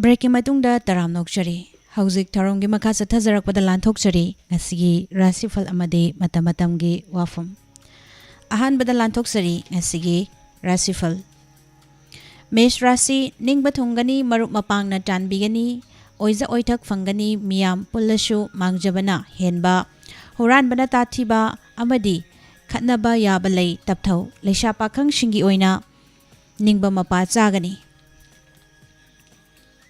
Break मतुंगदा तराम नोक्चरी हौजिक थरोंगी मखा चथजरकपदा लांथोक्चरी ngasiगी राशिफल अमदि मतमतमगी वाफम अहानबदा लांथोक्चरी ngasiगी राशिफल मेष राशि निंगबा थुंगनी मरुप मपांगना टानबिगनी ओइजा ओइथक फंगनी मियाम पुल्लसु मांगजबना हेनबा होरानबना ताथिबा अमदि खतनबा याबा लई तपथौ लेशा पाखंग सिंगी ओइना निंगबा मपा चागनी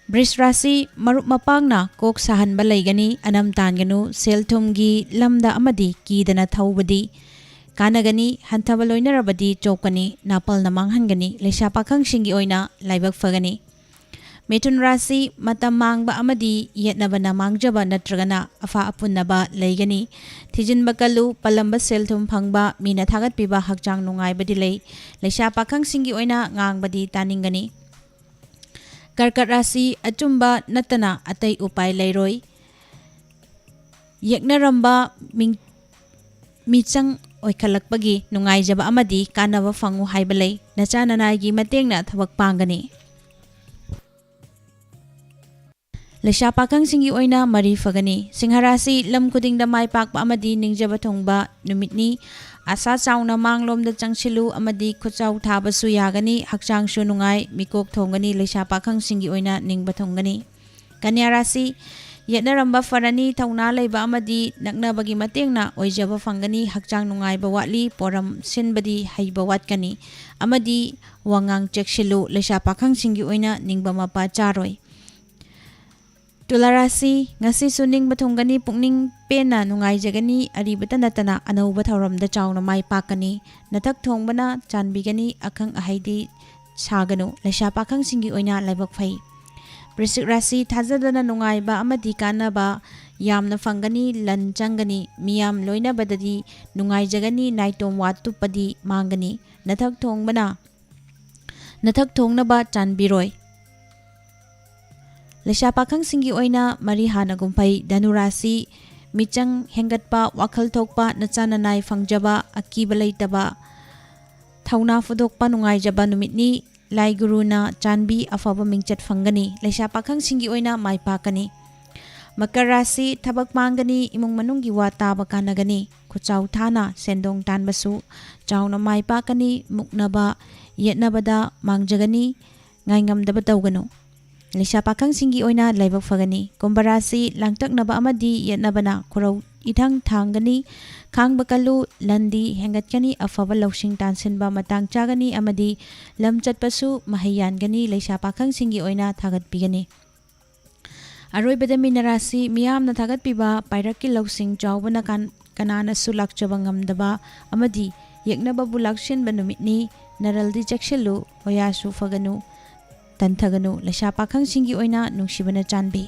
वृष राशि मरुप मपांगना Coke साहनबा लैगनी Anam तानगनु cell थुमगी lambda अमदि कीदना थौबदी कानगनी हंथबा लोइनरबदी चोकनी नापलना मांगहनगनी लेशा पाखंग सिंगी ओइना लाइबक Phagni मिथुन राशि मतम मांगबा अमदि येतनबना मांगजबा नत्रगना अफा अपुन्नबा लैगनी थिजिनबा कल्लु पलंबा सेल थुम फंगबा मीना थागतपिबा हकचांग नुंगाइबदी लै लेशा पाखंग सिंगी ओइना ngangbadi तानिंगनी कर्कट राशि अचुंबा नतना अतै उपाय लैरोय येकनरंबा मिचंग ओइखलकपगी नुंगाइजबा अमदि कानबा फंगु हाइबलै नचा ननाइगी मतेंगना थबक पांगनी लेशा पाखंग सिंगी ओइना मरी फगनी सिंह राशि लम खुदिंगदा माइ पाकपा अमदि निंगजबा थोंगबा नुमितनी आशा चाउना मांगलोमदा चंगसिलु अमदि खुचाउ थाबसु यागनी हकचांगसु नुंगाइ मिकोक थोंगनी लेशा पाखंग सिंगी ओइना निंगबा थोंगनी कन्या राशि येतनरंबा फरनी थौना लैबा अमदि नकनबगी मतेंगना ओइजबा फंगनी हकचांग नुंगाइबा वाटली पोरम सिनबदी हैबा वाटकनी अमदि वांगांग चेक्सिलु लेशा पाखंग सिंगी ओइना निंगबा मपा चारोय तुला राशि ngasi सुनिंग बथुंगनी पुकनिंग पेना नुंगाइ जगनी अरिबता नतना अनौबा थौरमदा चाउना माइ पाकनी नथक थोंगबना चानबिगनी अखंग अहैदी सागनु लेशा पाखंग सिंगी ओइना लाइबक फै वृश्चिक राशि थाजदना नुंगाइबा अमदि कानबा यामना फंगनी लन चंगनी मियाम लोइनबददी नुंगाइ जगनी नाइटोम वातुपदी मांगनी नथक थोंगनबा चानबिरोय लेशा पाखंग सिंगी ओइना मरी हाना गुंफै धनु राशि मिचंग हेंगतपा वाखल थोकपा नचाननाय फंगजबा अकीबा लैतबा थौना फुदोकपा नुंगाइजबा नुमितनी लाई गुरुना चानबी अफबा मिंगचत फंगनी लेशा पाखंग सिंगी ओइना माइ पाकनी मकर राशि थबक मांगनी इमुंग मनुंगी वा ताबा कानगनी खुचाउ थाना सेंदोंग तानबसु चाउना माइ पाकनी मुकनबा येतनबदा मांगजगनी ngaingamdaba tawganu लेशा पाखंग सिंगी ओइना लाइबक फगनी कुंभ राशि लांगतकनबा अमदि येतनबना खुरौ इथंग थांगनी खांगबा कल्लु लंदी हेंगतकनी अफबा लौसिंग तानसिनबा मतांग चागनी अमदि लम चटपसु महैयानगनी लेशा पाखंग सिंगी ओइना थागतपिगनी अरोइबदा मीन राशि मियामना थागतपिबा पाइरक्की लौसिंग चावबना कनानसु लाक्चबा ngamdaba अमदि येकनबा बुलाक्सिनबा नुमितनी नरलदि चेक्सिलु होयासु फगनु तंथगनु लेशा पाखंग सिंगी ओइना नुंसिबना चानबी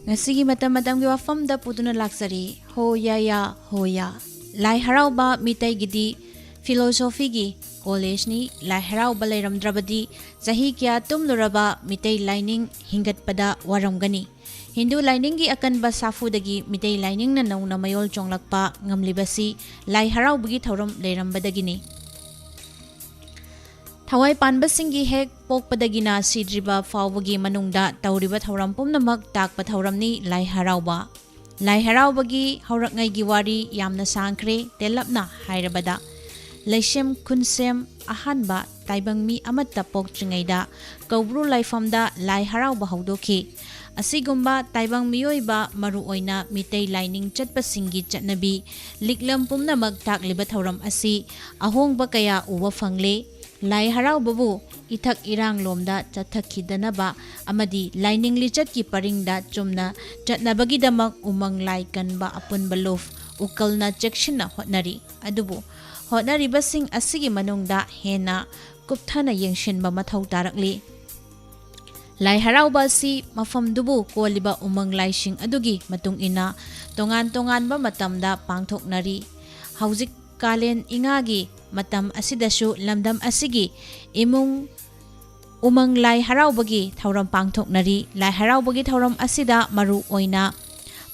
ngasi matam gi wafam da puduna laksari ho ya lai harauba mitai gidi philosophy gi college ni lai harauba leiramdrabadi sahi kya tumluraba mitai lining hingat pada waramgani hindu lining gi akanba safu dagi mitai lining na nauna mayol chonglakpa ngamlibasi lai harauba gi thoram leirambadagini थवाई पानबसिंगी हेक पोकपदगिना सिद्रिबा फावबगी मनुंगदा तौरिबा थौरम पुमनमक ताकपा थौरमनी लाई हराउबगी हौरकंगैगी वारी यामना सांख्रे तेलपना हाइरबदा लेशेम खुनसेम अहानबा ताइबंगमी अमत्ता पोक्ट्रिंगैदा कौब्रु लाइफमदा लाई हराउबा हौदोखि असिगुम्बा ताइबंग मियोइबा मरु ओइना मितै lining चटपसिंगी चटनबी लिकलम पुमनमक ताकलिबा थौरम असि अहोंगबा कया उबा फंगले लाई हराउबबु इथक इरांग लोमदा चथखिदनबा अमदि lining लिचत की परिंगदा चुमना चटनबगिदमक उमंग लाई कनबा अपुनबा loaf उकलना चेक्शिना होटनरी अदुबु होटनरिबसिंग असिगी मनुंगदा हेना कुपथाना येंगशिनबा मथौ तारकली Lai harauba si mafam dubu koliba umang laising adugi matung ina tongan ba matamda pangthoknari. Haujik kalen ingagi matam asidasu lamdam asigi imung umang lai haraubagi thauram pangthoknari. Lai haraubagi thauram asida maru oina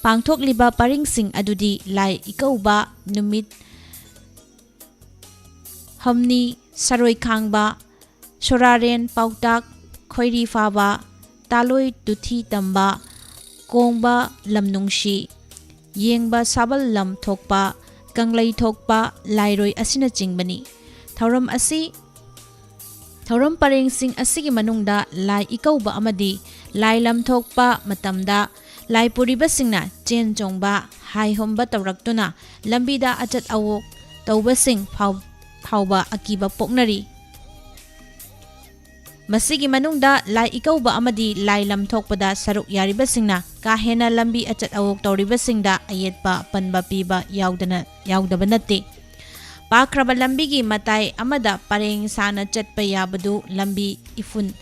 pangthokliba paringsing adudi lai ikauba numit hamni saroi khangba soraren pautak khoiri faba taloi tuthi tamba kongba lamnungshi yengba sabal lam thokpa kanglai thokpa lairoi asina chingbani. Thauram parengsing asigi manungda lai ikauba amadi lai lam thokpa matamda lai puribasingna chen chongba hai homba tawraktuna lambida achat awok tawbasing phauba akiba poknari. Masigi manungda lai ikauba amadi lai lam thokpada saruk yaribasingna ka hena lambi achat awok tawribasingda ayetpa panba piba yaudaba natte. Pakraba lambigi matai amada pareng sana chatpa yabadu lambi ifun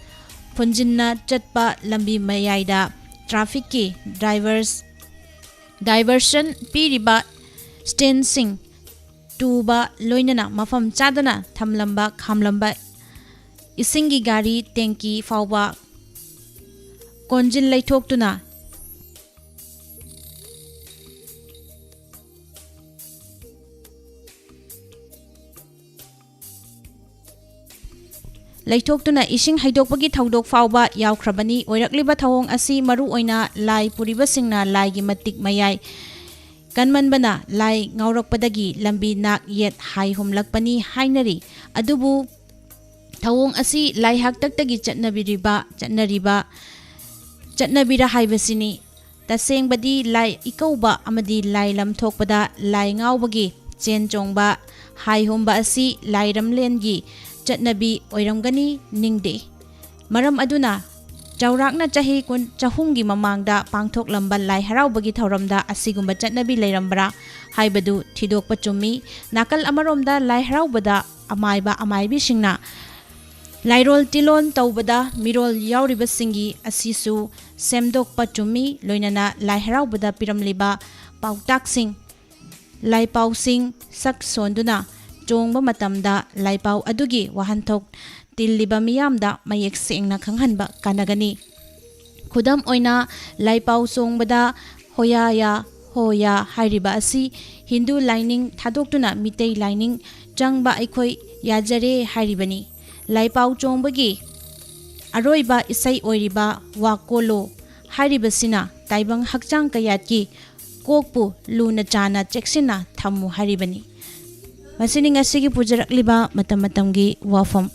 funjinna chatpa lambi mayaida traffic ki diversion piriba stensing tuba loinana mafam chadana thamlamba khamlamba isingi gari tenki fauba konjin laithoktuna ising haidokpagi thaudok fauba yawkhrabani. Oirakliba thawong asi maru oina lai puribasingna laigi matik mayai kanmanbana lai ngaurakpadagi lambi nak yet hai humlakpani hainari. Adubu thawong asi lai haktaktagi chatnabira haibasini. Tasengbadi lai ikauba amadi lai lam thokpada lai ngaubagi chen chongba hai humba asi lai ramlengi chatnabi oiramgani ningde. Maram aduna chaurakna chahi kun chahumgi mamangda pangthoklamba lai haraubagi thauramda asigumba chatnabi leirambra haibadu thidokpa chummi. Nakal amaromda lai haraubada amaibi singna lairol tilon taubada mirol yauribasingi asisu semdokpa chummi. Loinana lai haraubada piramliba pautaksing lai pausing sak sonduna chongba matamda lai pau adugi wahanthok tilliba miyamda mayek sengna khanghanba kanagani. Khudam oina lai pau songbada hoya hairiba asi Hindu lining thadoktuna mitei lining changba aikhoi yajare hairibani. Lai pau chongbagi aroiba isai oiriba wakolo hairibasina taibang hakchang kayatki kokpu luna chana cheksina thammu hairibani. Masini ngasigi pujarakliba matam-matamgi wafam.